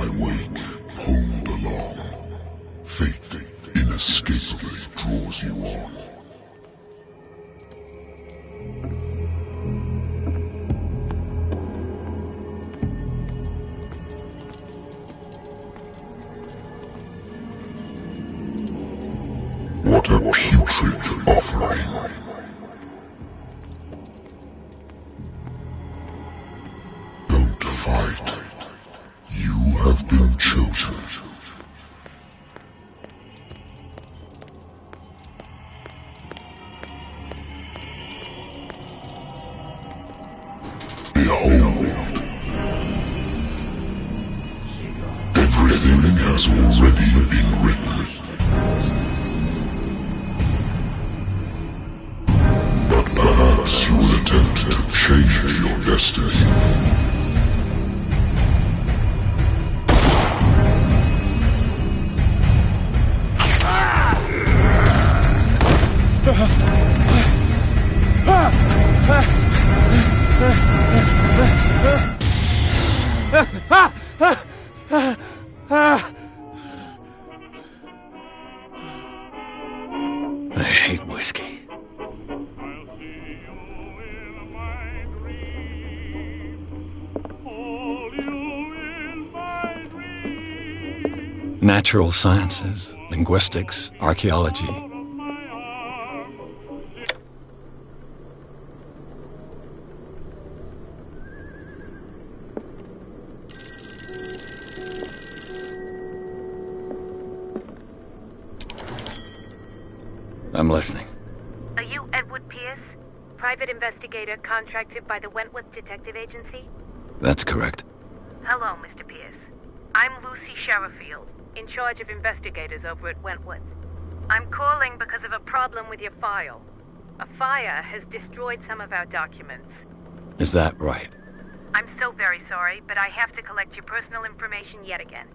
my wake, pulled along. Fate inescapably draws you on. What a putrid offering. Don't fight. You have been chosen. Behold. Everything has already been written. Perhaps you will attempt to change your destiny. I hate whiskey. Natural sciences, linguistics, archaeology. I'm listening. Are you Edward Pierce, private investigator contracted by the Wentworth Detective Agency? That's correct. Hello, Mr. Pierce. I'm Lucy Sherrifield, in charge of investigators over at Wentworth. I'm calling because of a problem with your file. A fire has destroyed some of our documents. Is that right? I'm so very sorry, but I have to collect your personal information yet again.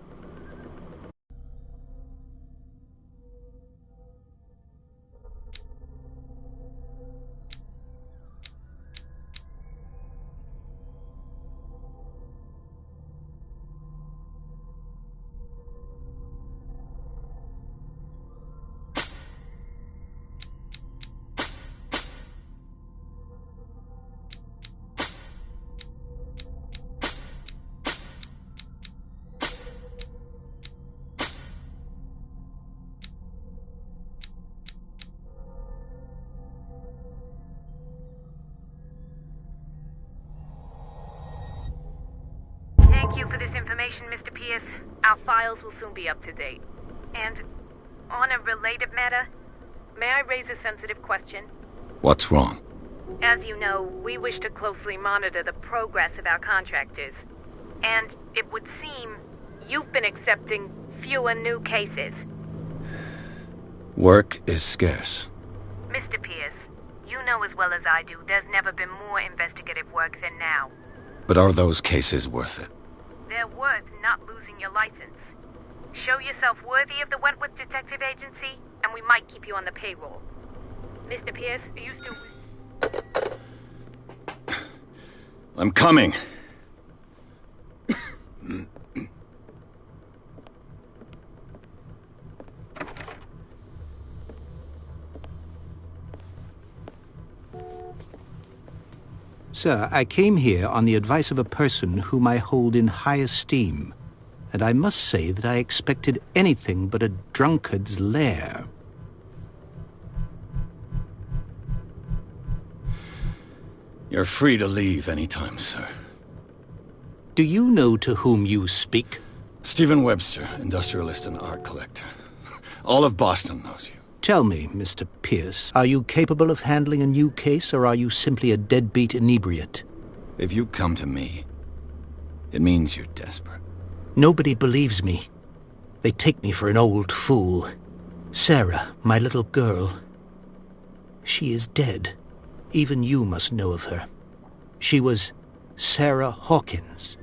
Thank you for this information, Mr. Pierce. Our files will soon be up to date. And on a related matter, may I raise a sensitive question? What's wrong? As you know, we wish to closely monitor the progress of our contractors. And it would seem you've been accepting fewer new cases. Work is scarce. Mr. Pierce, you know as well as I do, there's never been more investigative work than now. But are those cases worth it? They're worth not losing your license. Show yourself worthy of the Wentworth Detective Agency, and we might keep you on the payroll. Mr. Pierce, are you still... I'm coming. Sir, I came here on the advice of a person whom I hold in high esteem, and I must say that I expected anything but a drunkard's lair. You're free to leave anytime, sir. Do you know to whom you speak? Stephen Webster, industrialist and art collector. All of Boston knows you. Tell me, Mr. Pierce, are you capable of handling a new case, or are you simply a deadbeat inebriate? If you come to me, it means you're desperate. Nobody believes me. They take me for an old fool. Sarah, my little girl, she is dead. Even you must know of her. She was Sarah Hawkins.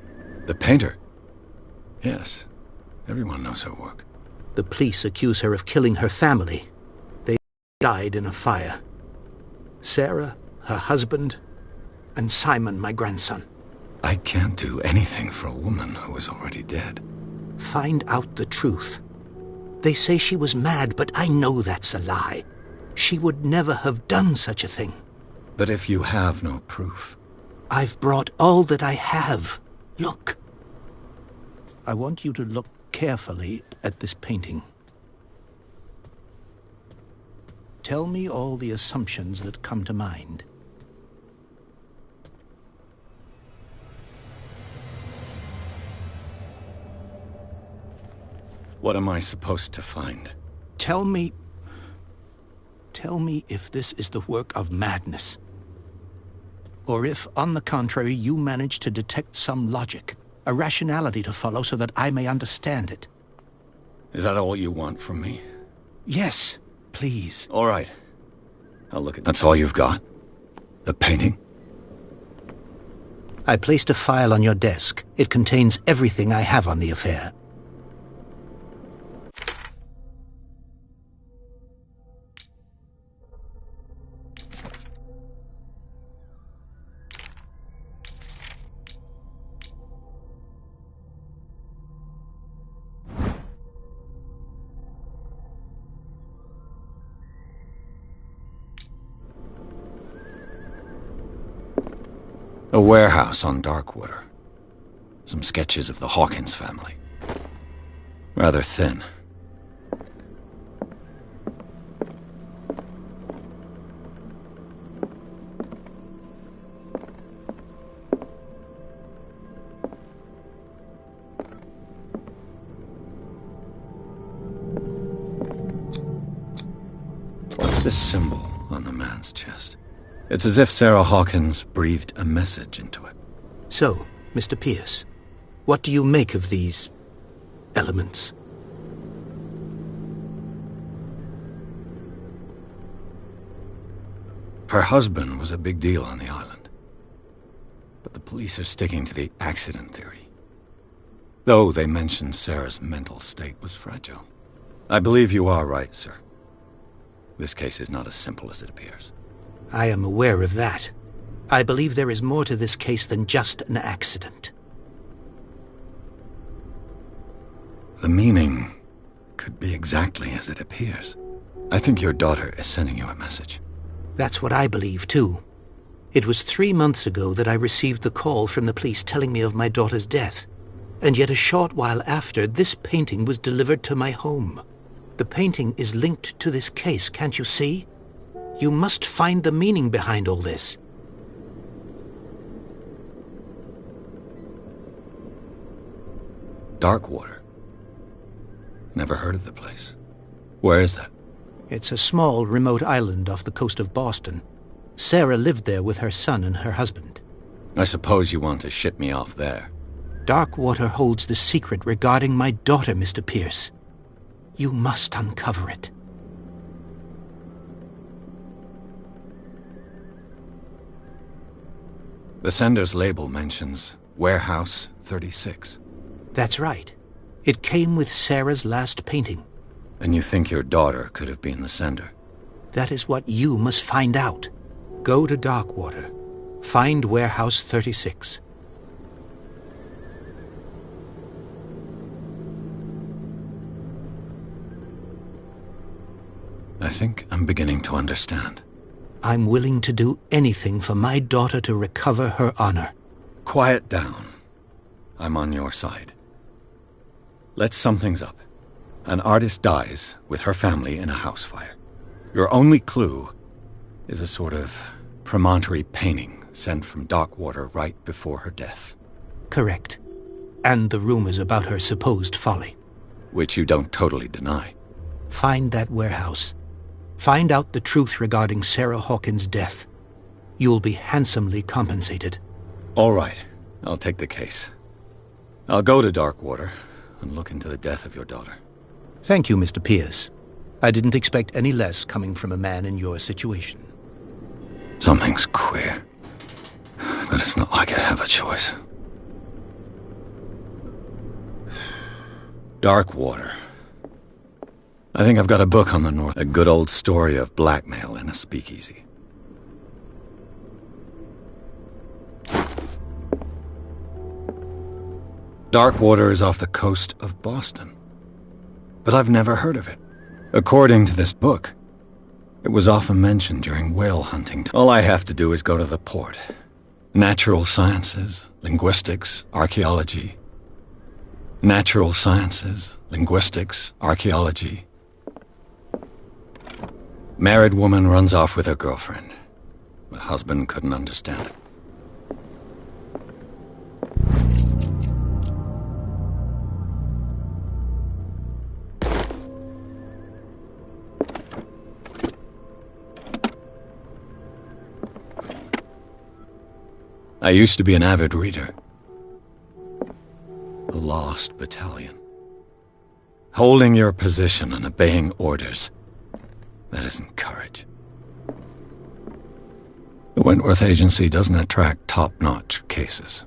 The painter? Yes. Everyone knows her work. The police accuse her of killing her family. They died in a fire. Sarah, her husband, and Simon, my grandson. I can't do anything for a woman who is already dead. Find out the truth. They say she was mad, but I know that's a lie. She would never have done such a thing. But if you have no proof... I've brought all that I have. Look. I want you to look carefully at this painting. Tell me all the assumptions that come to mind. What am I supposed to find? Tell me if this is the work of madness. Or if, on the contrary, you manage to detect some logic, a rationality to follow so that I may understand it. Is that all you want from me? Yes, please. All right. I'll look at... That's all you've got? The painting? I placed a file on your desk. It contains everything I have on the affair. A warehouse on Darkwater. Some sketches of the Hawkins family. Rather thin. What's this symbol on the man's chest? It's as if Sarah Hawkins breathed a message into it. So, Mr. Pierce, what do you make of these elements? Her husband was a big deal on the island. But the police are sticking to the accident theory. Though they mentioned Sarah's mental state was fragile. I believe you are right, sir. This case is not as simple as it appears. I am aware of that. I believe there is more to this case than just an accident. The meaning could be exactly as it appears. I think your daughter is sending you a message. That's what I believe, too. It was 3 months ago that I received the call from the police telling me of my daughter's death. And yet a short while after, this painting was delivered to my home. The painting is linked to this case, can't you see? You must find the meaning behind all this. Darkwater. Never heard of the place. Where is that? It's a small, remote island off the coast of Boston. Sarah lived there with her son and her husband. I suppose you want to ship me off there. Darkwater holds the secret regarding my daughter, Mr. Pierce. You must uncover it. The sender's label mentions Warehouse 36. That's right. It came with Sarah's last painting. And you think your daughter could have been the sender? That is what you must find out. Go to Darkwater. Find Warehouse 36. I think I'm beginning to understand. I'm willing to do anything for my daughter to recover her honor. Quiet down. I'm on your side. Let's sum things up. An artist dies with her family in a house fire. Your only clue is a sort of promontory painting sent from Darkwater right before her death. Correct. And the rumors about her supposed folly. Which you don't totally deny. Find that warehouse. Find out the truth regarding Sarah Hawkins' death. You'll be handsomely compensated. All right. I'll take the case. I'll go to Darkwater and look into the death of your daughter. Thank you, Mr. Pierce. I didn't expect any less coming from a man in your situation. Something's queer. But it's not like I have a choice. Darkwater. I think I've got a book on the north. A good old story of blackmail in a speakeasy. Darkwater is off the coast of Boston. But I've never heard of it. According to this book, it was often mentioned during whale hunting. All I have to do is go to the port. Natural sciences, linguistics, archaeology. Natural sciences, linguistics, archaeology. Married woman runs off with her girlfriend. The husband couldn't understand it. I used to be an avid reader. The Lost Battalion. Holding your position and obeying orders. That isn't courage. The Wentworth Agency doesn't attract top-notch cases.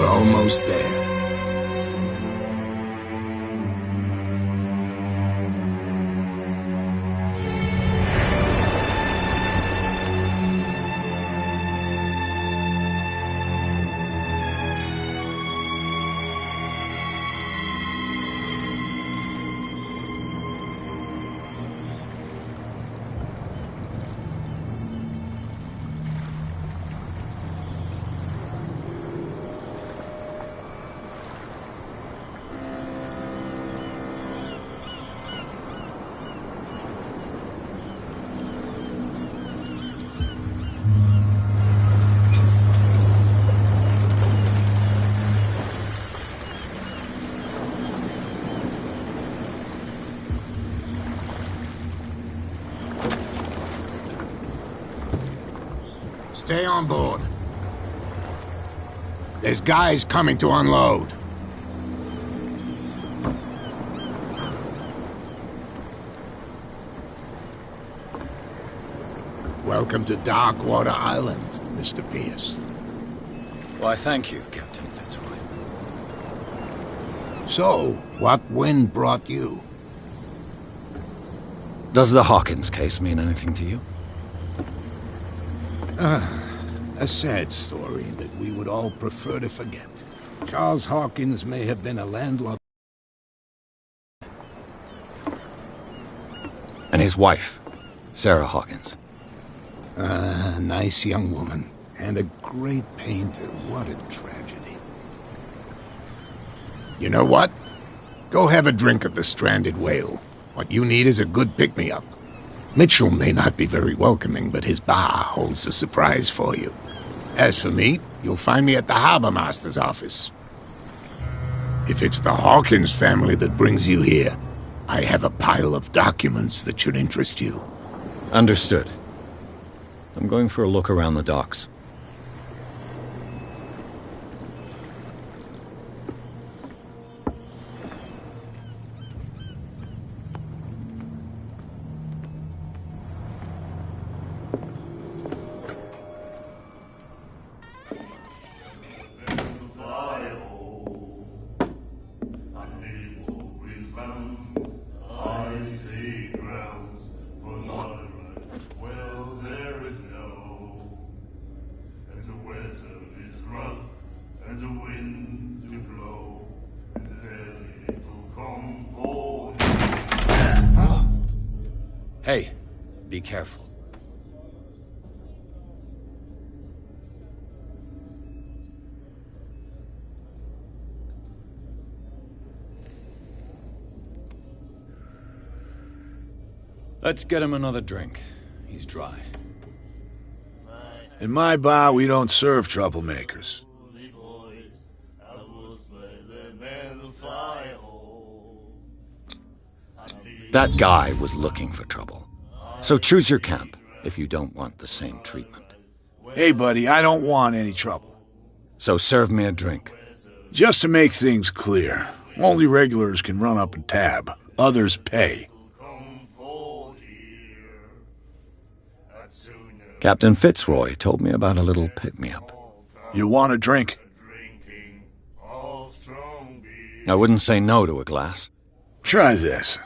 Almost there. Stay on board. There's guys coming to unload. Welcome to Darkwater Island, Mr. Pierce. Why, thank you, Captain Fitzroy. So, what wind brought you? Does the Hawkins case mean anything to you? A sad story that we would all prefer to forget. Charles Hawkins may have been a landlord. And his wife, Sarah Hawkins. A nice young woman. And a great painter. What a tragedy. You know what? Go have a drink at the Stranded Whale. What you need is a good pick-me-up. Mitchell may not be very welcoming, but his bar holds a surprise for you. As for me, you'll find me at the Harbor Master's office. If it's the Hawkins family that brings you here, I have a pile of documents that should interest you. Understood. I'm going for a look around the docks. Hey, be careful. Let's get him another drink. He's dry. In my bar, we don't serve troublemakers. That guy was looking for trouble. So choose your camp if you don't want the same treatment. Hey, buddy, I don't want any trouble. So serve me a drink. Just to make things clear, only regulars can run up and tab. Others pay. Captain Fitzroy told me about a little pick-me-up. You want a drink? I wouldn't say no to a glass. Try this.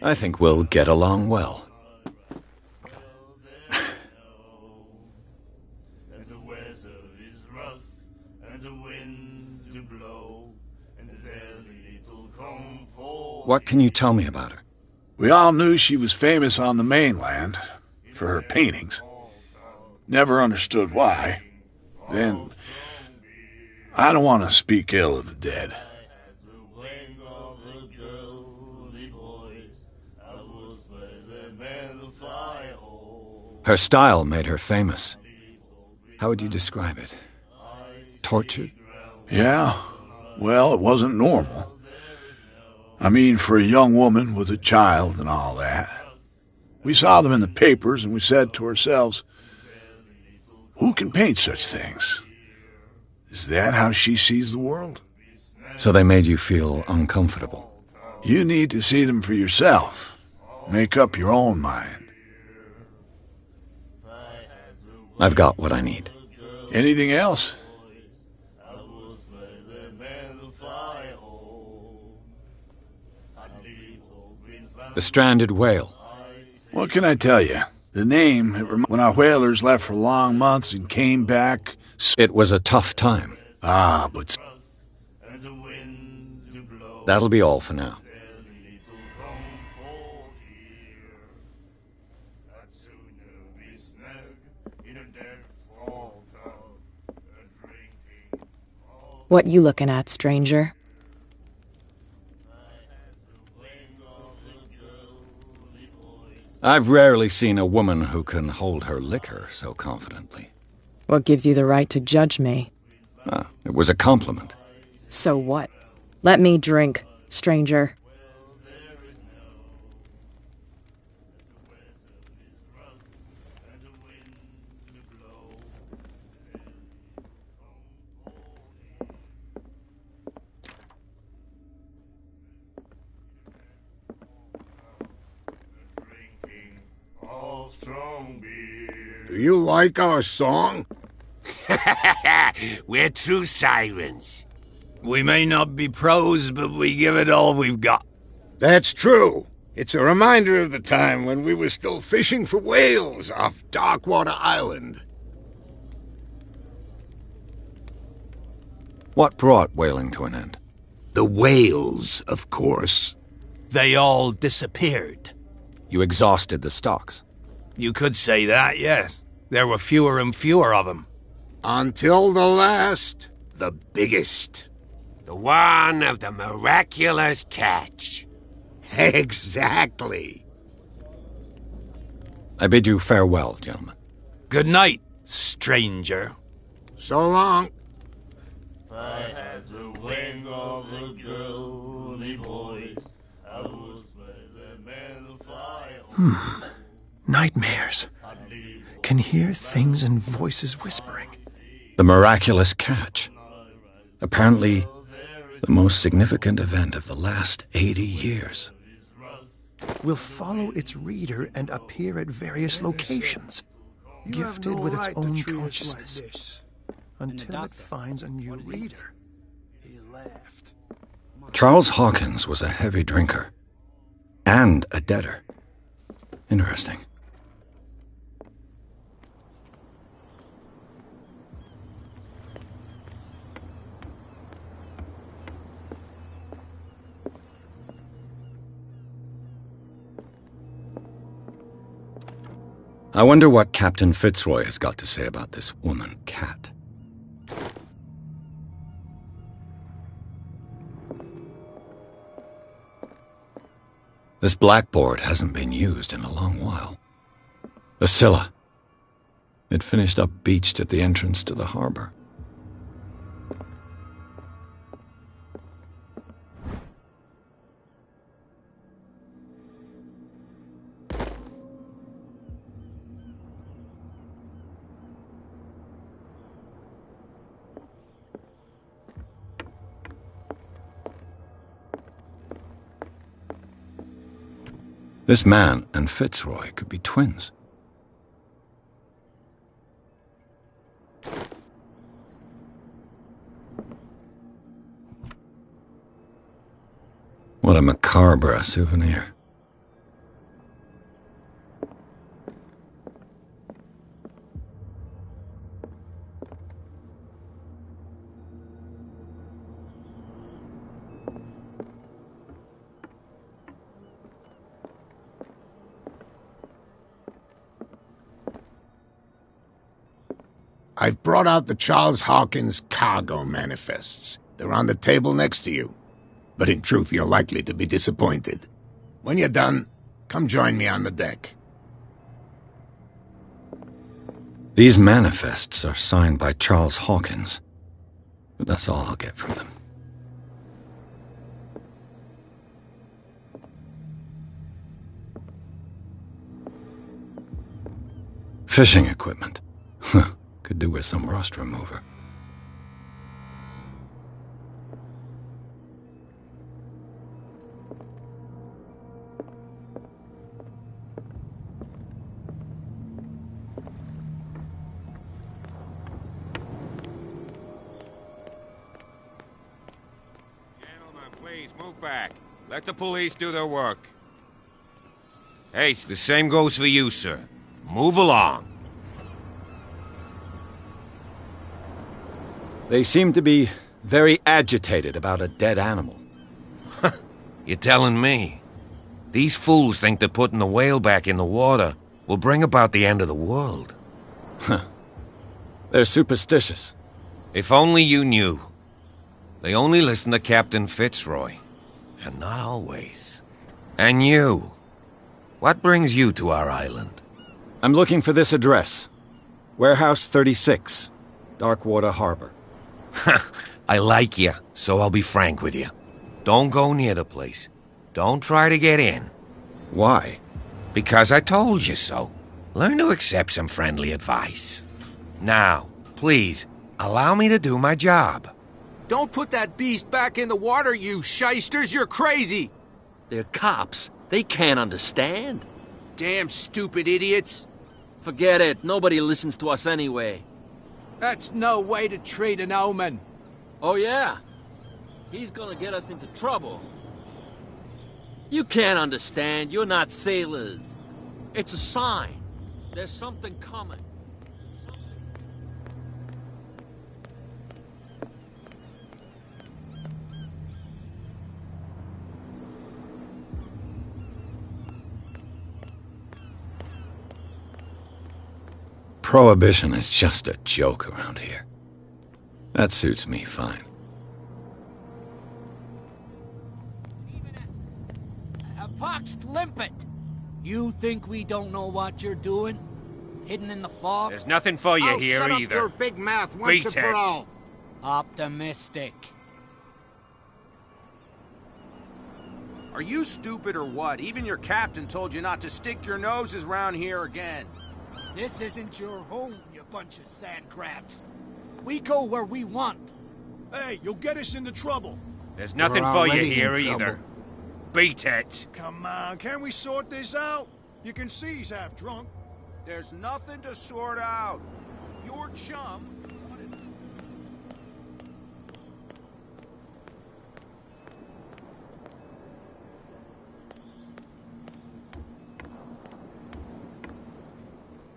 I think we'll get along well. What can you tell me about her? We all knew she was famous on the mainland for her paintings. Never understood why. Then, I don't want to speak ill of the dead. Her style made her famous. How would you describe it? Tortured? Yeah, well, it wasn't normal. I mean, for a young woman with a child and all that. We saw them in the papers and we said to ourselves, who can paint such things? Is that how she sees the world? So they made you feel uncomfortable? You need to see them for yourself. Make up your own mind. I've got what I need. Anything else? The Stranded Whale. What can I tell you? The name, when our whalers left for long months and came back... It was a tough time. Ah, but... That'll be all for now. What you looking at, stranger? I've rarely seen a woman who can hold her liquor so confidently. What gives you the right to judge me? Ah, it was a compliment. So what? Let me drink, stranger. Do you like our song? We're true sirens. We may not be pros, but we give it all we've got. That's true. It's a reminder of the time when we were still fishing for whales off Darkwater Island. What brought whaling to an end? The whales, of course. They all disappeared. You exhausted the stocks. You could say that, yes. There were fewer and fewer of them. Until the last, the biggest. The one of the miraculous catch. Exactly. I bid you farewell, gentlemen. Good night, stranger. So long. I had the wing of the girly boys. I was a man of fire. Nightmares. Can hear things and voices whispering. The miraculous catch. Apparently, the most significant event of the last 80 years. Will follow its reader and appear at various locations, gifted with its own consciousness, until it finds a new reader. He laughed. Charles Hawkins was a heavy drinker. And a debtor. Interesting. I wonder what Captain Fitzroy has got to say about this woman, Cat. This blackboard hasn't been used in a long while. The Scylla. It finished up beached at the entrance to the harbor. This man and Fitzroy could be twins. What a macabre souvenir. I've brought out the Charles Hawkins cargo manifests. They're on the table next to you. But in truth, you're likely to be disappointed. When you're done, come join me on the deck. These manifests are signed by Charles Hawkins. But that's all I'll get from them. Fishing equipment. Could do with some rust remover. Gentlemen, please move back. Let the police do their work. Hey, the same goes for you, sir. Move along. They seem to be very agitated about a dead animal. You're telling me? These fools think that putting the whale back in the water will bring about the end of the world. They're superstitious. If only you knew. They only listen to Captain Fitzroy. And not always. And you. What brings you to our island? I'm looking for this address. Warehouse 36, Darkwater Harbor. I like you, so I'll be frank with you. Don't go near the place. Don't try to get in. Why? Because I told you so. Learn to accept some friendly advice. Now, please, allow me to do my job. Don't put that beast back in the water, you shysters! You're crazy! They're cops. They can't understand. Damn stupid idiots. Forget it. Nobody listens to us anyway. That's no way to treat an omen. Oh, yeah? He's gonna get us into trouble. You can't understand. You're not sailors. It's a sign. There's something coming. Prohibition is just a joke around here. That suits me fine. A poxed limpet! You think we don't know what you're doing? Hidden in the fog? There's nothing for you here shut either. Up your big mouth once Beat and it. for all. Optimistic. Are you stupid or what? Even your captain told you not to stick your noses around here again. This isn't your home, you bunch of sand crabs. We go where we want. Hey, you'll get us into trouble. There's nothing We're for you already in here trouble. either. Beat it. Come on, can't we sort this out? You can see he's half drunk. There's nothing to sort out. Your chum...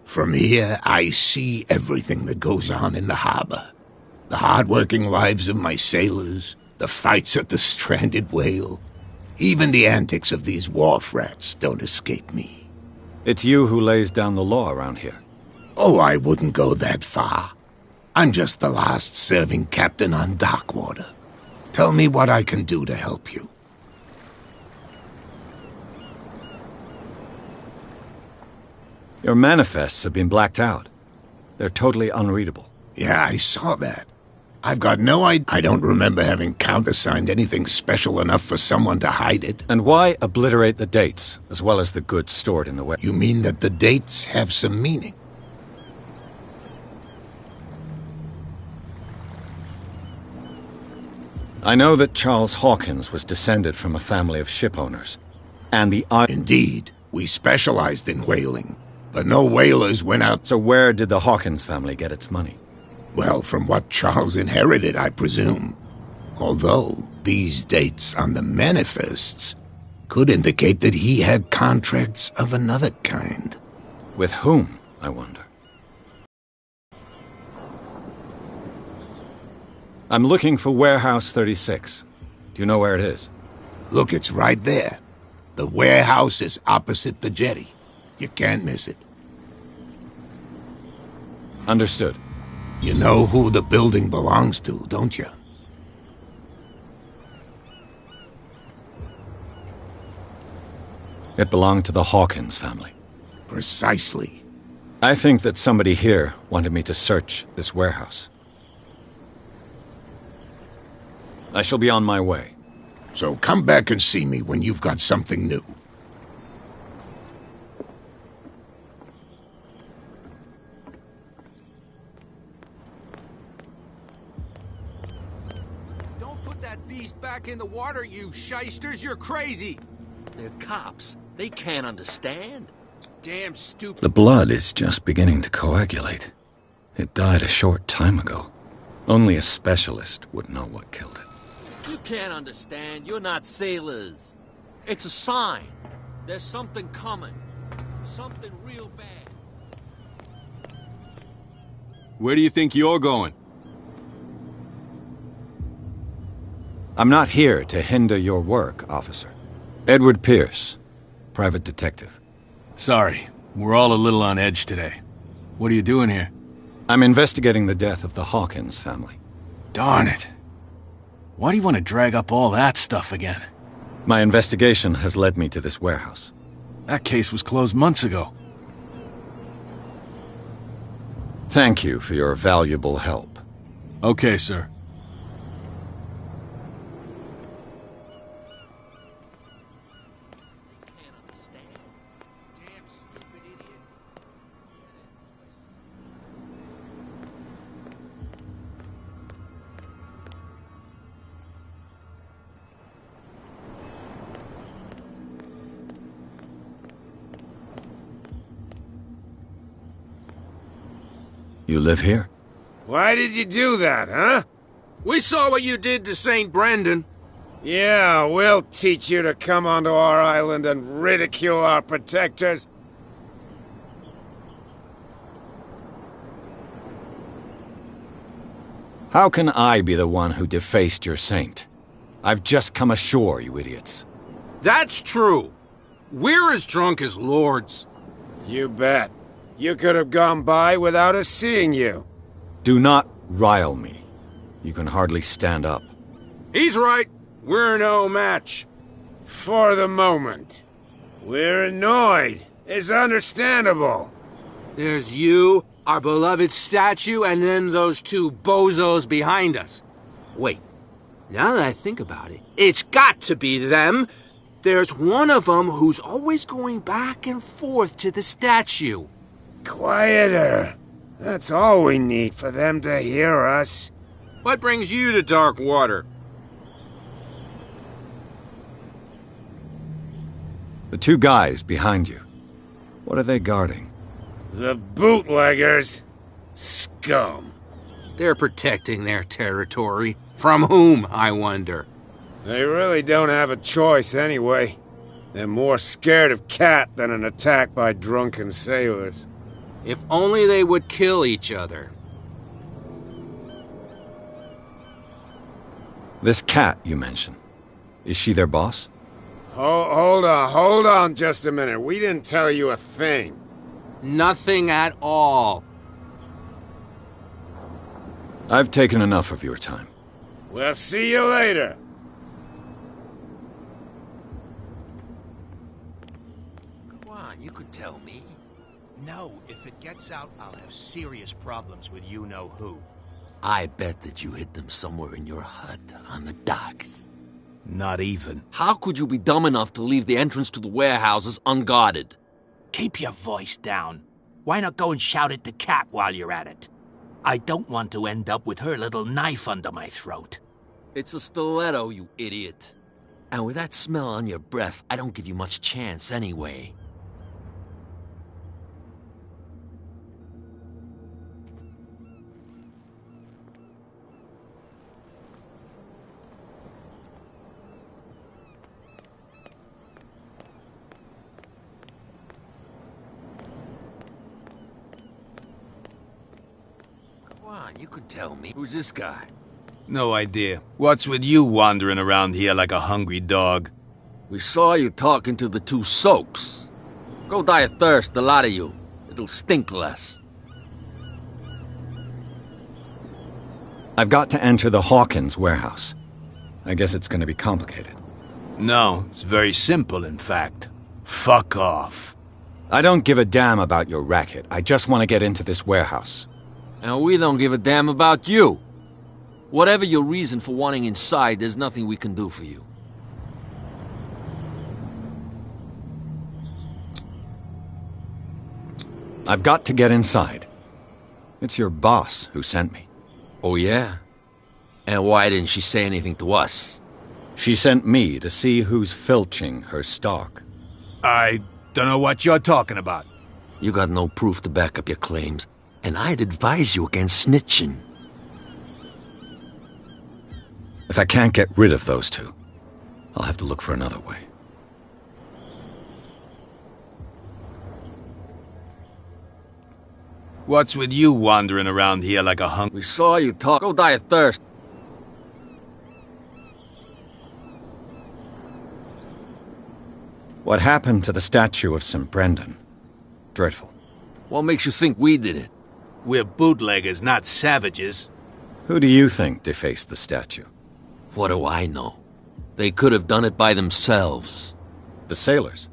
From here, I see everything that goes on in the harbor. The hard-working lives of my sailors, the fights at the stranded whale. Even the antics of these wharf rats don't escape me. It's you who lays down the law around here. Oh, I wouldn't go that far. I'm just the last serving captain on Darkwater. Tell me what I can do to help you. Your manifests have been blacked out. They're totally unreadable. Yeah, I saw that. I've got no idea. I don't remember having countersigned anything special enough for someone to hide it. And why obliterate the dates, as well as the goods stored in the warehouse? You mean that the dates have some meaning? I know that Charles Hawkins was descended from a family of ship owners, and the... Indeed, we specialized in whaling, but no whalers went out... So where did the Hawkins family get its money? Well, from what Charles inherited, I presume. Although, these dates on the manifests could indicate that he had contracts of another kind. With whom, I wonder? I'm looking for Warehouse 36. Do you know where it is? Look, it's right there. The warehouse is opposite the jetty. You can't miss it. Understood. You know who the building belongs to, don't you? It belonged to the Hawkins family. Precisely. I think that somebody here wanted me to search this warehouse. I shall be on my way. So come back and see me when you've got something new. Don't put that beast back in the water, you shysters. You're crazy. They're cops. They can't understand. Damn stupid. The blood is just beginning to coagulate. It died a short time ago. Only a specialist would know what killed it. You can't understand. You're not sailors. It's a sign. There's something coming. Something real bad. Where do you think you're going? I'm not here to hinder your work, officer. Edward Pierce, private detective. Sorry, we're all a little on edge today. What are you doing here? I'm investigating the death of the Hawkins family. Darn it. Why do you want to drag up all that stuff again? My investigation has led me to this warehouse. That case was closed months ago. Thank you for your valuable help. Okay, sir. You live here? Why did you do that, huh? We saw what you did to St. Brendan. Yeah, we'll teach you to come onto our island and ridicule our protectors. How can I be the one who defaced your saint? I've just come ashore, you idiots. That's true. We're as drunk as lords. You bet. You could have gone by without us seeing you. Do not rile me. You can hardly stand up. He's right. We're no match. For the moment. We're annoyed. It's understandable. There's you, our beloved statue, and then those two bozos behind us. Wait, now that I think about it, it's got to be them. There's one of them who's always going back and forth to the statue. Quieter. That's all we need for them to hear us. What brings you to dark water? The two guys behind you. What are they guarding? The bootleggers. Scum. They're protecting their territory. From whom, I wonder? They really don't have a choice anyway. They're more scared of Cat than an attack by drunken sailors. If only they would kill each other. This Cat you mentioned. Is she their boss? Hold on just a minute. We didn't tell you a thing. Nothing at all. I've taken enough of your time. We'll see you later. Come on, you could tell me. No, if it gets out, I'll have serious problems with you-know-who. I bet that you hid them somewhere in your hut on the docks. Not even. How could you be dumb enough to leave the entrance to the warehouses unguarded? Keep your voice down. Why not go and shout at the Cat while you're at it? I don't want to end up with her little knife under my throat. It's a stiletto, you idiot. And with that smell on your breath, I don't give you much chance anyway. You can tell me. Who's this guy? No idea. What's with you wandering around here like a hungry dog? We saw you talking to the two soaks. Go die of thirst, the lot of you. It'll stink less. I've got to enter the Hawkins warehouse. I guess it's going to be complicated. No, it's very simple, in fact. Fuck off. I don't give a damn about your racket. I just want to get into this warehouse. And we don't give a damn about you. Whatever your reason for wanting inside, there's nothing we can do for you. I've got to get inside. It's your boss who sent me. Oh, yeah? And why didn't she say anything to us? She sent me to see who's filching her stock. I don't know what you're talking about. You got no proof to back up your claims. And I'd advise you against snitching. If I can't get rid of those two, I'll have to look for another way. What's with you wandering around here like a hunk? We saw you talk. Go die of thirst. What happened to the statue of St. Brendan? Dreadful. What makes you think we did it? We're bootleggers, not savages. Who do you think defaced the statue? What do I know? They could have done it by themselves. The sailors?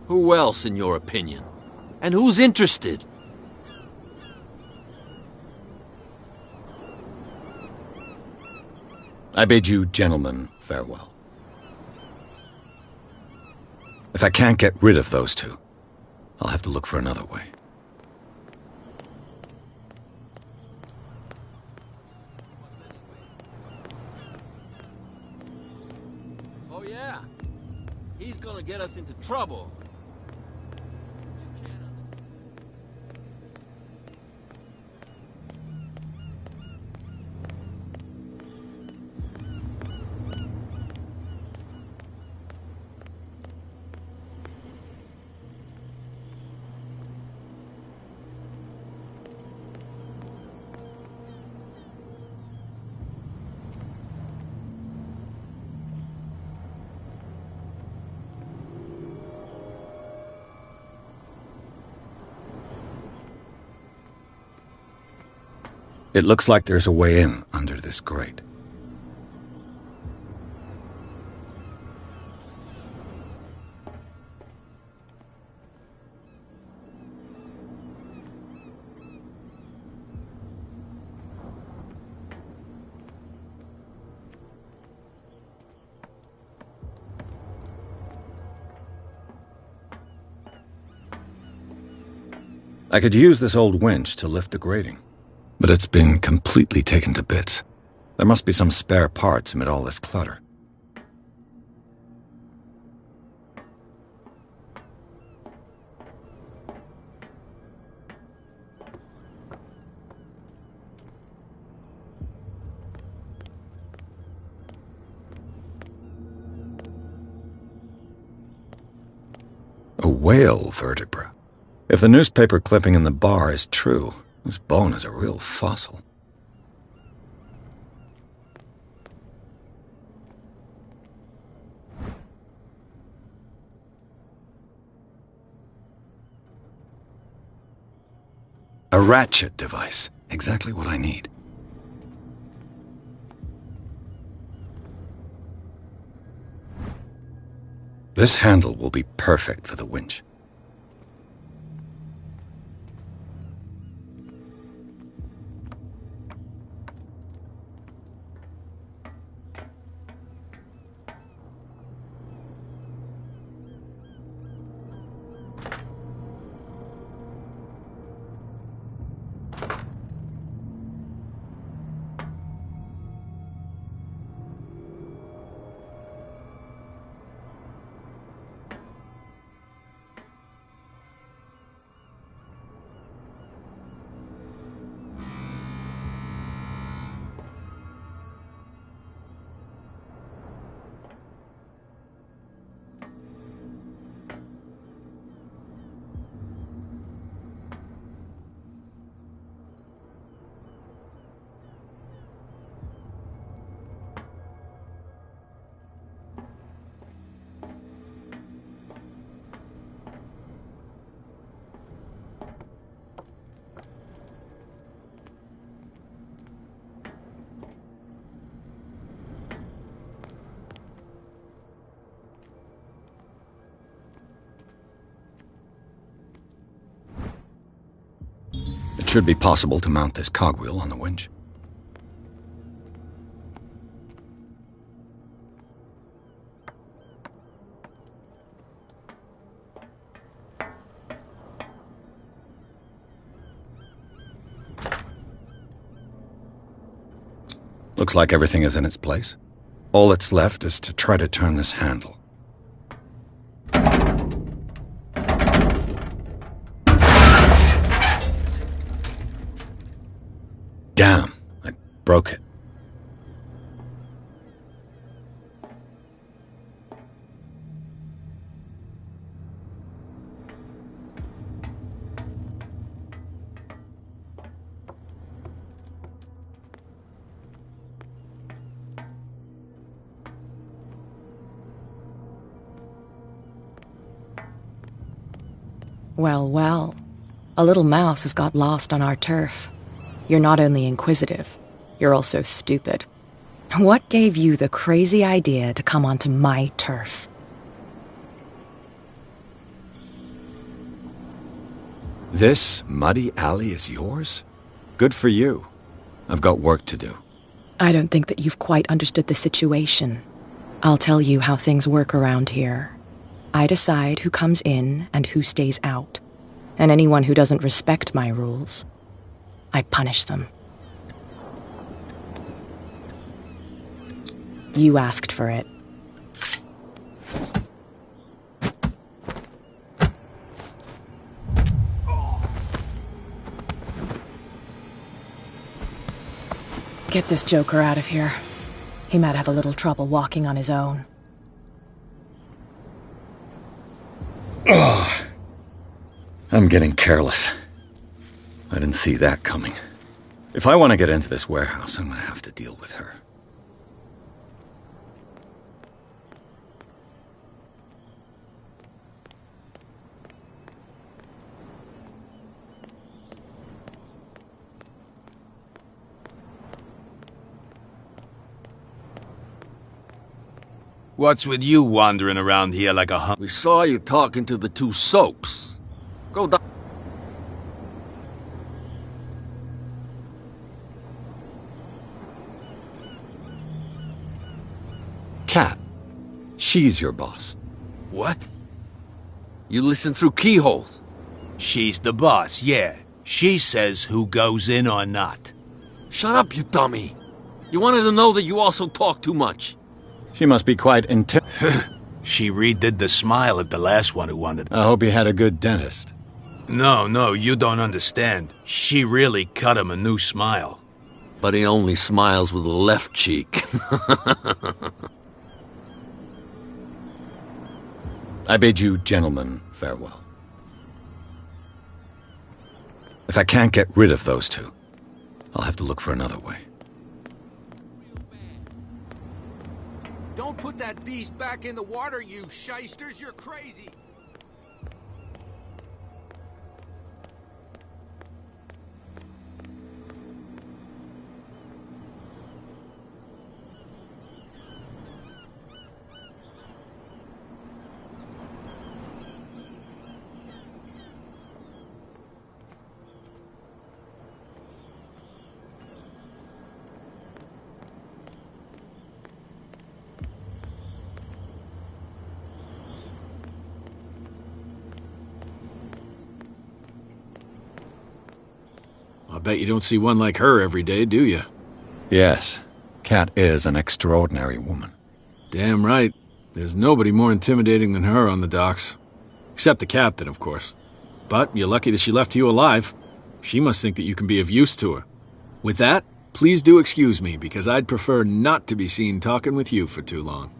Who else, in your opinion? And who's interested? I bid you gentlemen farewell. If I can't get rid of those two, I'll have to look for another way. Oh, yeah. He's gonna get us into trouble. It looks like there's a way in under this grate. I could use this old winch to lift the grating, but it's been completely taken to bits. There must be some spare parts amid all this clutter. A whale vertebra. If the newspaper clipping in the bar is true, this bone is a real fossil. A ratchet device. Exactly what I need. This handle will be perfect for the winch. It should be possible to mount this cogwheel on the winch. Looks like everything is in its place. All that's left is to try to turn this handle. Damn, I broke it. Well, well. A little mouse has got lost on our turf. You're not only inquisitive, you're also stupid. What gave you the crazy idea to come onto my turf? This muddy alley is yours? Good for you. I've got work to do. I don't think that you've quite understood the situation. I'll tell you how things work around here. I decide who comes in and who stays out. And anyone who doesn't respect my rules, I punish them. You asked for it. Get this joker out of here. He might have a little trouble walking on his own. Ugh. I'm getting careless. I didn't see that coming. If I want to get into this warehouse, I'm going to have to deal with her. What's with you wandering around here like a We saw you talking to the two soaps. Go down. Cat. She's your boss. What? You listen through keyholes. She's the boss, yeah. She says who goes in or not. Shut up, you dummy. You wanted to know that you also talk too much. She must be quite She redid the smile at the last one who wanted. I hope he had a good dentist. No, you don't understand. She really cut him a new smile. But he only smiles with the left cheek. I bid you gentlemen farewell. If I can't get rid of those two, I'll have to look for another way. Don't put that beast back in the water, you shysters! You're crazy! I bet you don't see one like her every day, do you? Yes, Cat is an extraordinary woman. Damn right. There's nobody more intimidating than her on the docks. Except the captain, of course. But you're lucky that she left you alive. She must think that you can be of use to her. With that, please do excuse me, because I'd prefer not to be seen talking with you for too long.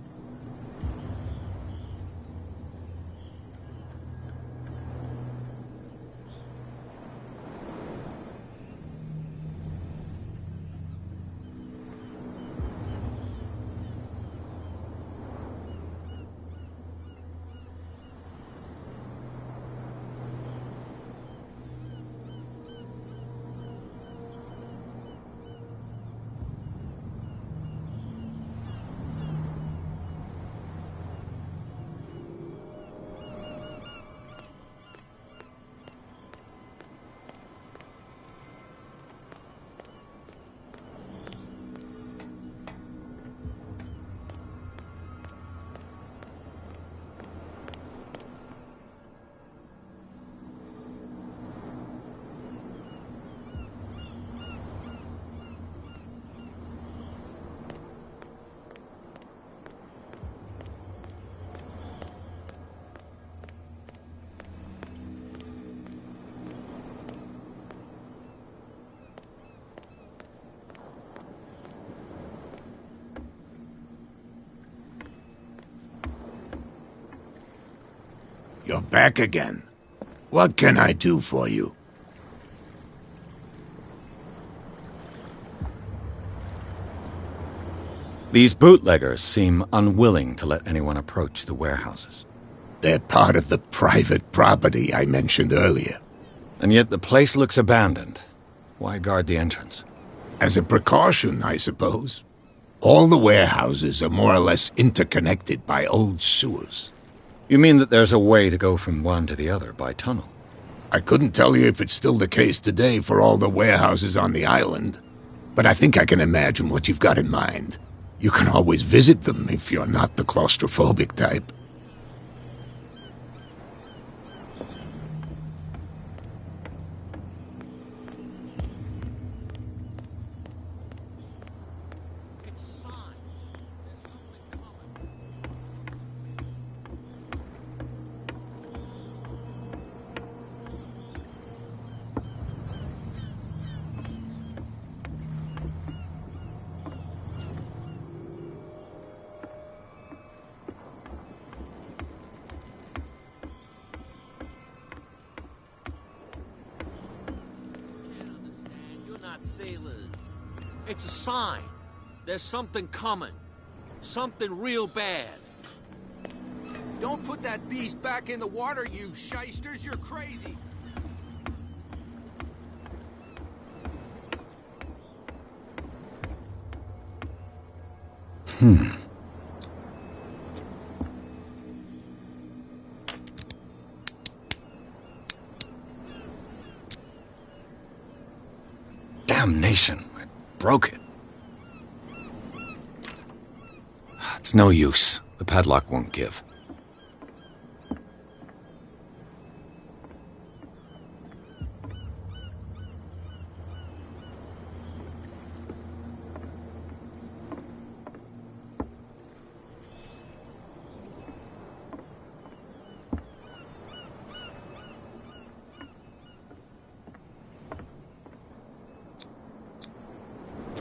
You're back again. What can I do for you? These bootleggers seem unwilling to let anyone approach the warehouses. They're part of the private property I mentioned earlier. And yet the place looks abandoned. Why guard the entrance? As a precaution, I suppose. All the warehouses are more or less interconnected by old sewers. You mean that there's a way to go from one to the other by tunnel? I couldn't tell you if it's still the case today for all the warehouses on the island, but I think I can imagine what you've got in mind. You can always visit them if you're not the claustrophobic type. Sailors. It's a sign. There's something coming. Something real bad. Don't put that beast back in the water, you shysters! You're crazy! Damnation, I broke it. It's no use. The padlock won't give.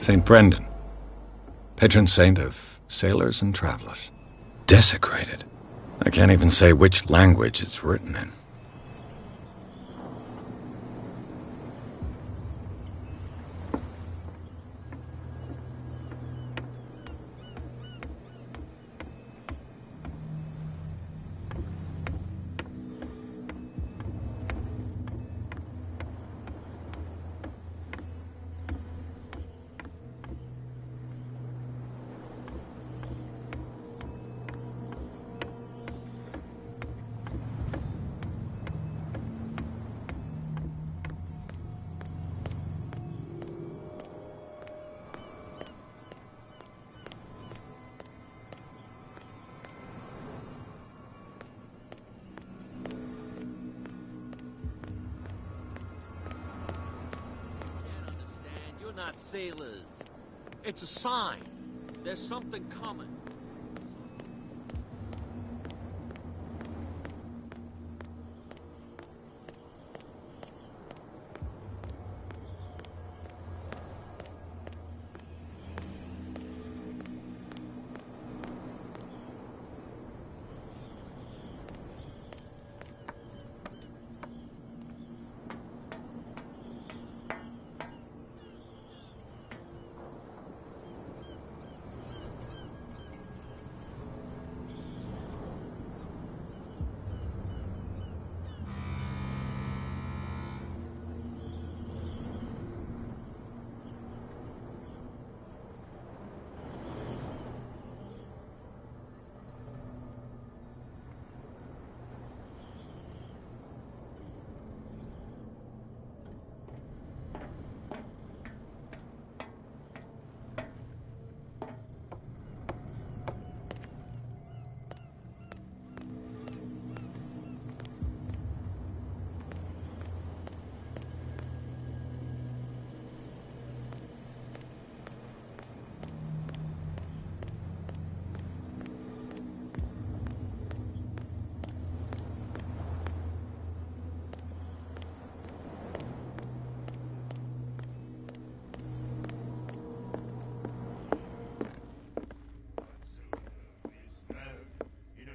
St. Brendan, patron saint of sailors and travelers. Desecrated. I can't even say which language it's written in. Not sailors. It's a sign. There's something coming.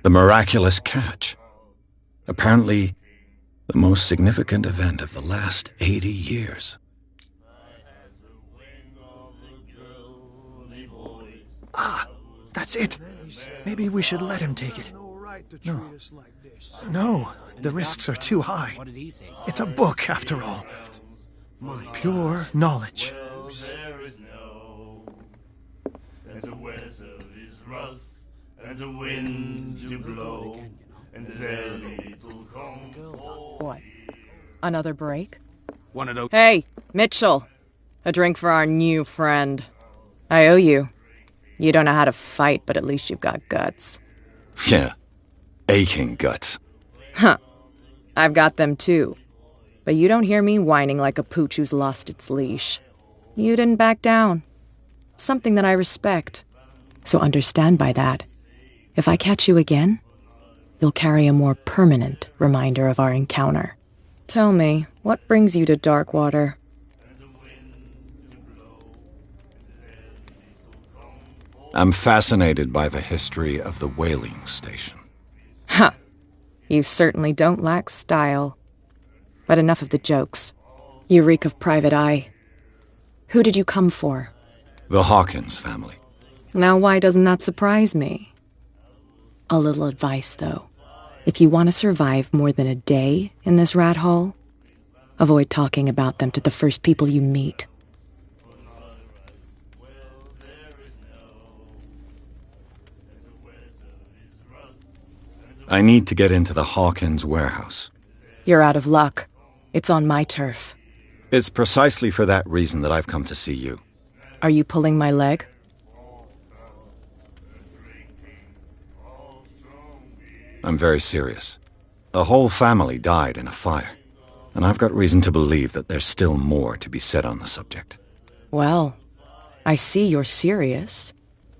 The miraculous catch. Apparently, the most significant event of the last 80 years. Ah, that's it. Maybe we should let him take it. No, the risks are too high. It's a book, after all. Pure knowledge. And the winds do blow, and their little comfort. What? Another break? One of those. Hey, Mitchell! A drink for our new friend. I owe you. You don't know how to fight, but at least you've got guts. Yeah. Aching guts. Huh. I've got them too. But you don't hear me whining like a pooch who's lost its leash. You didn't back down. Something that I respect. So understand by that. If I catch you again, you'll carry a more permanent reminder of our encounter. Tell me, what brings you to Darkwater? I'm fascinated by the history of the whaling station. Ha! You certainly don't lack style. But enough of the jokes. You reek of private eye. Who did you come for? The Hawkins family. Now why doesn't that surprise me? A little advice, though. If you want to survive more than a day in this rat hole, avoid talking about them to the first people you meet. I need to get into the Hawkins warehouse. You're out of luck. It's on my turf. It's precisely for that reason that I've come to see you. Are you pulling my leg? I'm very serious. A whole family died in a fire, and I've got reason to believe that there's still more to be said on the subject. Well, I see you're serious.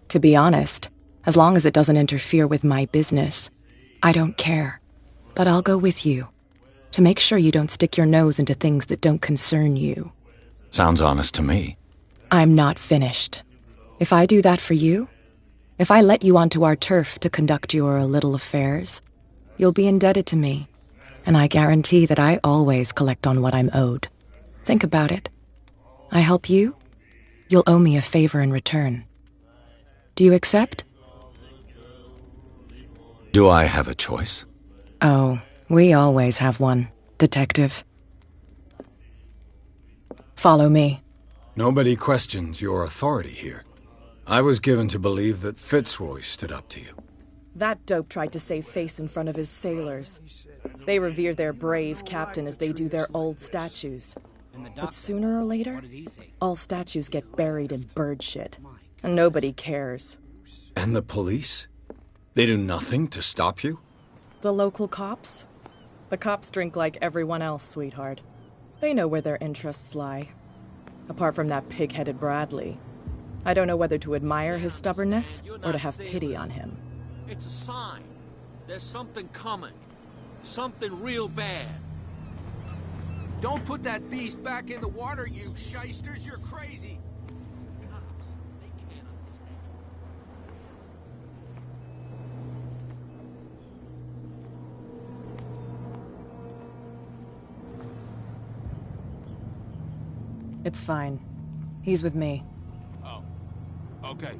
To be honest, as long as it doesn't interfere with my business, I don't care. But I'll go with you, to make sure you don't stick your nose into things that don't concern you. Sounds honest to me. I'm not finished. If I do that for you, if I let you onto our turf to conduct your little affairs, you'll be indebted to me, and I guarantee that I always collect on what I'm owed. Think about it. I help you, you'll owe me a favor in return. Do you accept? Do I have a choice? Oh, we always have one, Detective. Follow me. Nobody questions your authority here. I was given to believe that Fitzroy stood up to you. That dope tried to save face in front of his sailors. They revere their brave captain as they do their old statues. But sooner or later, all statues get buried in bird shit, and nobody cares. And the police? They do nothing to stop you? The local cops? The cops drink like everyone else, sweetheart. They know where their interests lie. Apart from that pig-headed Bradley, I don't know whether to admire his stubbornness or to have pity on him. It's a sign. There's something coming. Something real bad. Don't put that beast back in the water, you shysters. You're crazy. Cops, they can't understand. It's fine. He's with me. Oh, okay.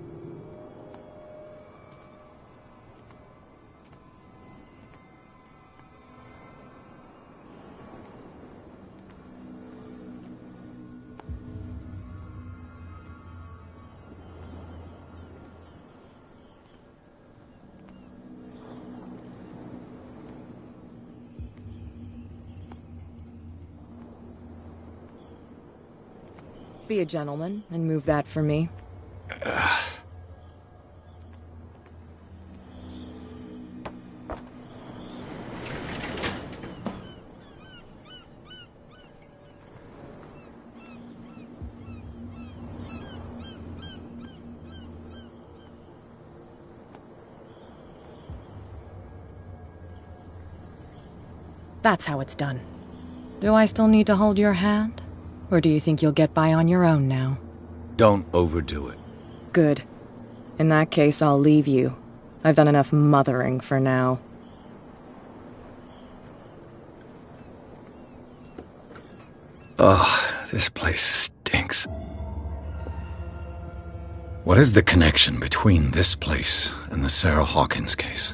Be a gentleman and move that for me. That's how it's done. Do I still need to hold your hand? Or do you think you'll get by on your own now? Don't overdo it. Good. In that case, I'll leave you. I've done enough mothering for now. Ugh, this place stinks. What is the connection between this place and the Sarah Hawkins case?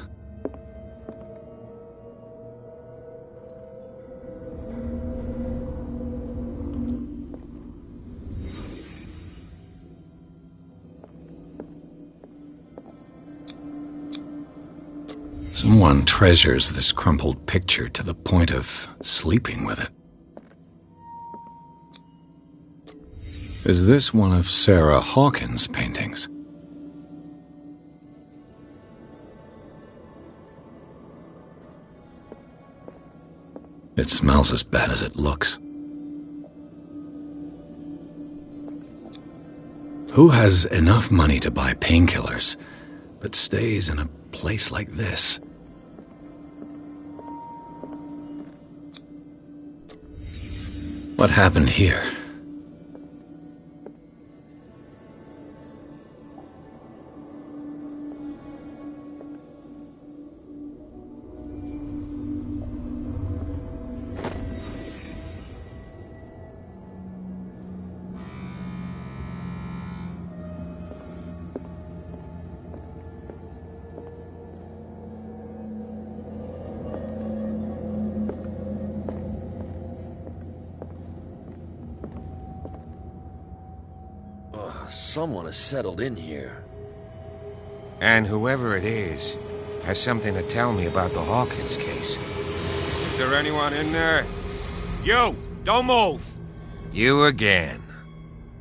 Someone treasures this crumpled picture to the point of sleeping with it. Is this one of Sarah Hawkins' paintings? It smells as bad as it looks. Who has enough money to buy painkillers, but stays in a place like this? What happened here? Someone has settled in here. And whoever it is has something to tell me about the Hawkins case. Is there anyone in there? You! Don't move! You again.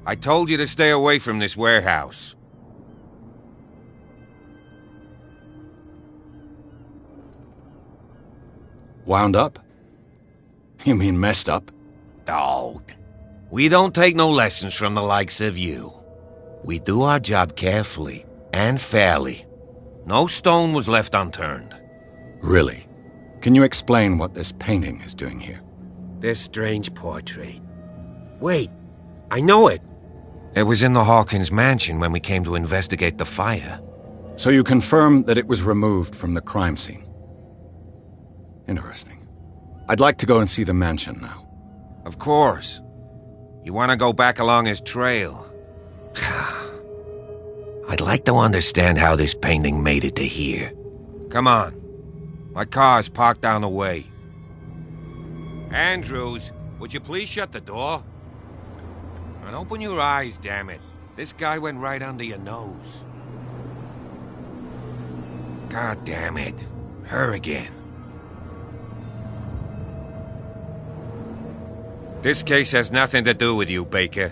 I told you to stay away from this warehouse. Wound up? You mean messed up? Oh, we don't take no lessons from the likes of you. We do our job carefully and fairly. No stone was left unturned. Really? Can you explain what this painting is doing here? This strange portrait. Wait, I know it. It was in the Hawkins mansion when we came to investigate the fire. So you confirm that it was removed from the crime scene? Interesting. I'd like to go and see the mansion now. Of course. You want to go back along his trail? I'd like to understand how this painting made it to here. Come on. My car's parked down the way. Andrews, would you please shut the door? And open your eyes, damn it. This guy went right under your nose. God damn it. Her again. This case has nothing to do with you, Baker.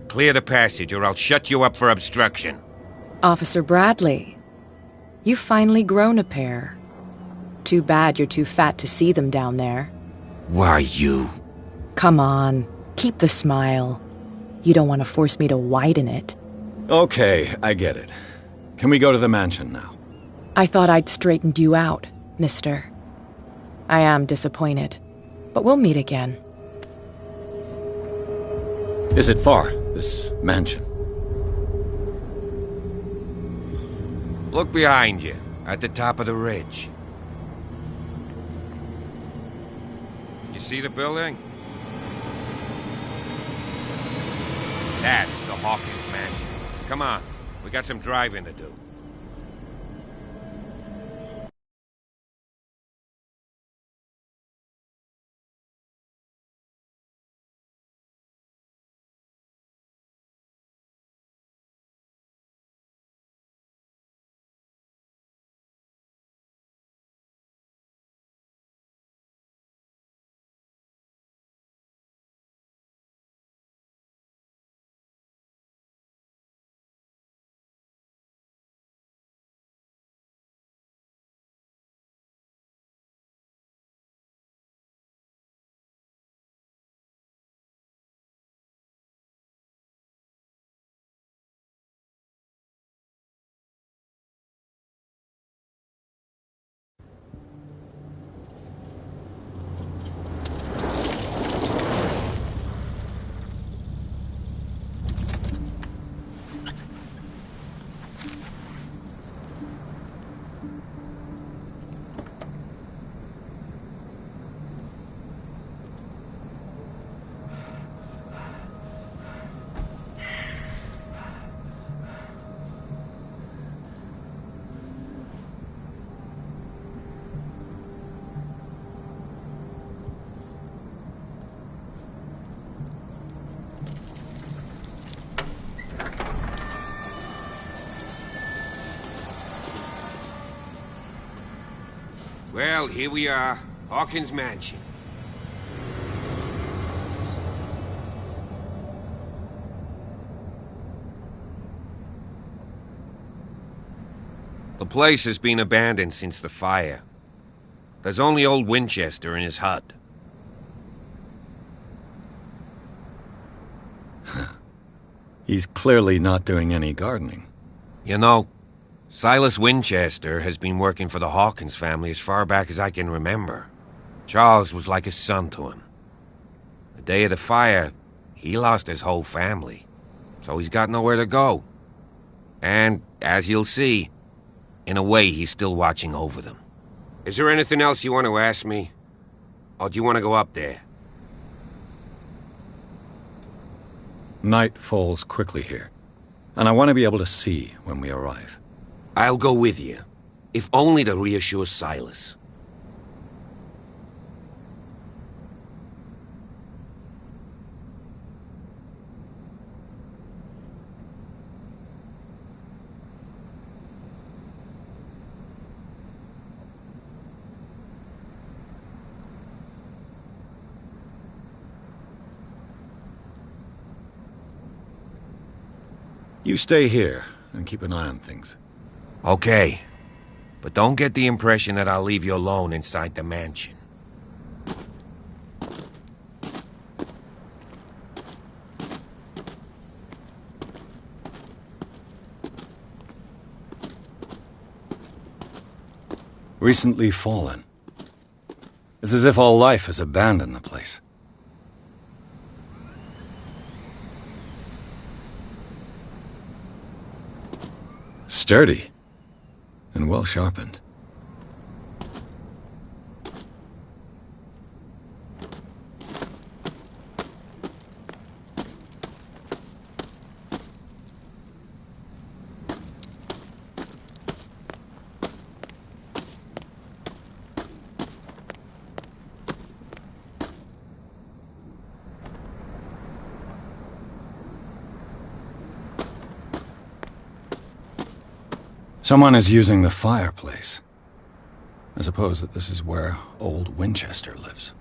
Clear the passage or I'll shut you up for obstruction. Officer Bradley, you've finally grown a pair. Too bad you're too fat to see them down there. Why, you... Come on, keep the smile. You don't want to force me to widen it. Okay, I get it. Can we go to the mansion now? I thought I'd straightened you out, mister. I am disappointed, but we'll meet again. Is it far, this mansion? Look behind you, at the top of the ridge. You see the building? That's the Hawkins mansion. Come on, we got some driving to do. Well, here we are, Hawkins Mansion. The place has been abandoned since the fire. There's only old Winchester in his hut. He's clearly not doing any gardening. You know, Silas Winchester has been working for the Hawkins family as far back as I can remember. Charles was like a son to him. The day of the fire, he lost his whole family, so he's got nowhere to go. And, as you'll see, in a way, he's still watching over them. Is there anything else you want to ask me? Or do you want to go up there? Night falls quickly here, and I want to be able to see when we arrive. I'll go with you, if only to reassure Silas. You stay here and keep an eye on things. Okay. But don't get the impression that I'll leave you alone inside the mansion. Recently fallen. It's as if all life has abandoned the place. Sturdy and well sharpened. Someone is using the fireplace. I suppose that this is where old Winchester lives.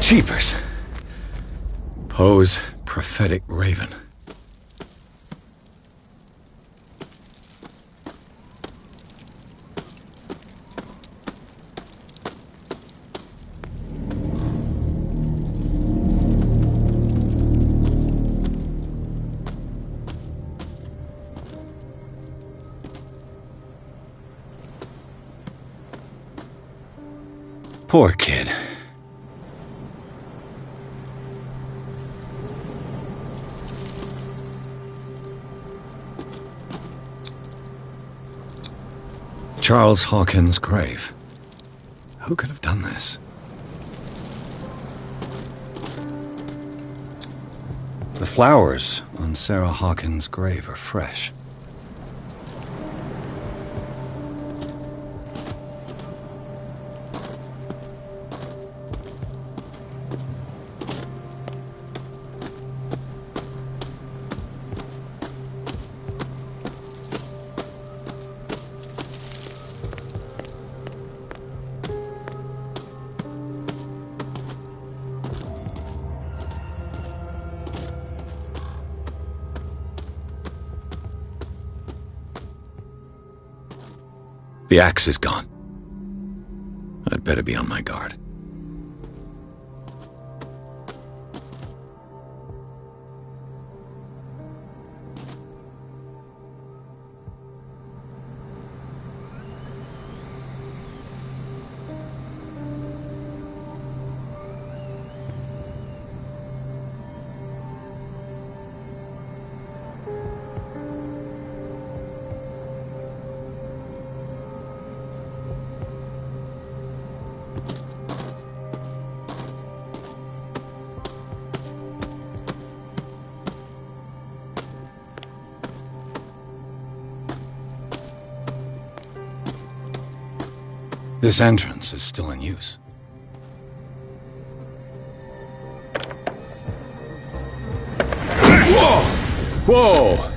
Jeepers! Poe's prophetic raven. Poor kid. Charles Hawkins' grave. Who could have done this? The flowers on Sarah Hawkins' grave are fresh. The axe is gone. I'd better be on my guard. This entrance is still in use. Whoa! Whoa!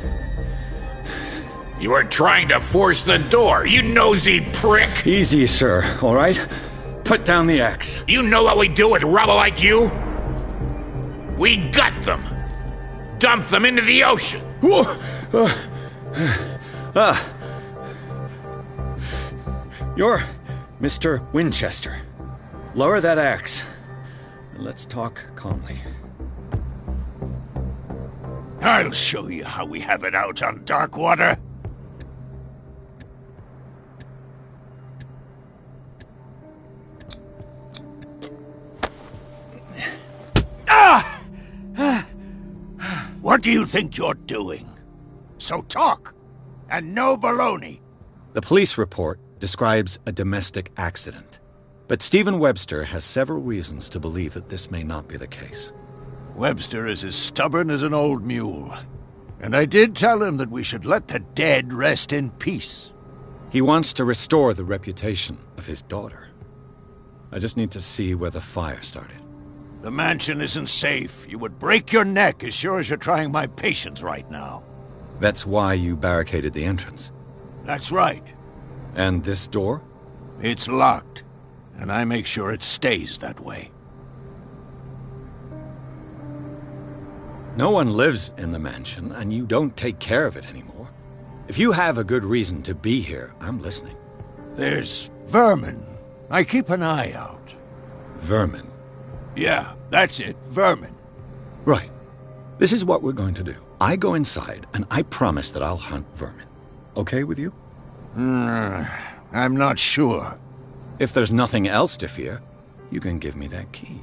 You were trying to force the door, you nosy prick! Easy, sir, all right? Put down the axe. You know what we do with rubble like you? We gut them. Dump them into the ocean. Whoa! You're Mr. Winchester. Lower that axe. Let's talk calmly. I'll show you how we have it out on Darkwater. What do you think you're doing? So talk, and no baloney. The police report describes a domestic accident, but Stephen Webster has several reasons to believe that this may not be the case. Webster is as stubborn as an old mule, and I did tell him that we should let the dead rest in peace. He wants to restore the reputation of his daughter. I just need to see where the fire started. The mansion isn't safe. You would break your neck as sure as you're trying my patience right now. That's why you barricaded the entrance. That's right. And this door? It's locked, and I make sure it stays that way. No one lives in the mansion, and you don't take care of it anymore. If you have a good reason to be here, I'm listening. There's vermin. I keep an eye out. Vermin? Yeah, that's it, vermin. Right. This is what we're going to do. I go inside, and I promise that I'll hunt vermin. Okay with you? I'm not sure. If there's nothing else to fear, you can give me that key.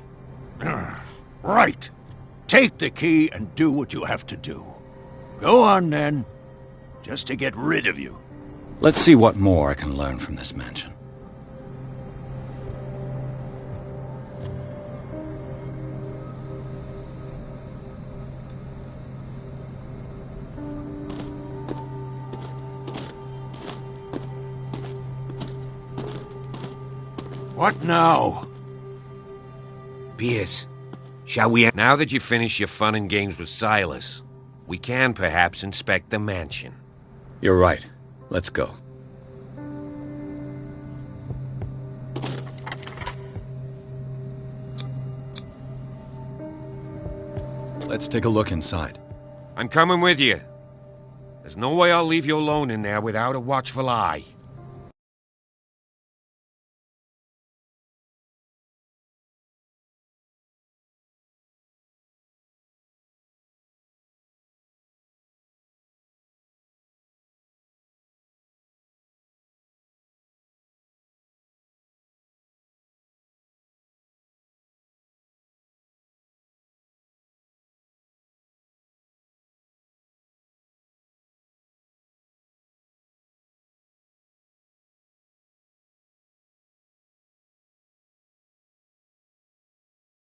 Right. Take the key and do what you have to do. Go on, then. Just to get rid of you. Let's see what more I can learn from this mansion. What now? Pierce, shall we... Now that you've finished your fun and games with Silas, we can perhaps inspect the mansion. You're right. Let's go. Let's take a look inside. I'm coming with you. There's no way I'll leave you alone in there without a watchful eye.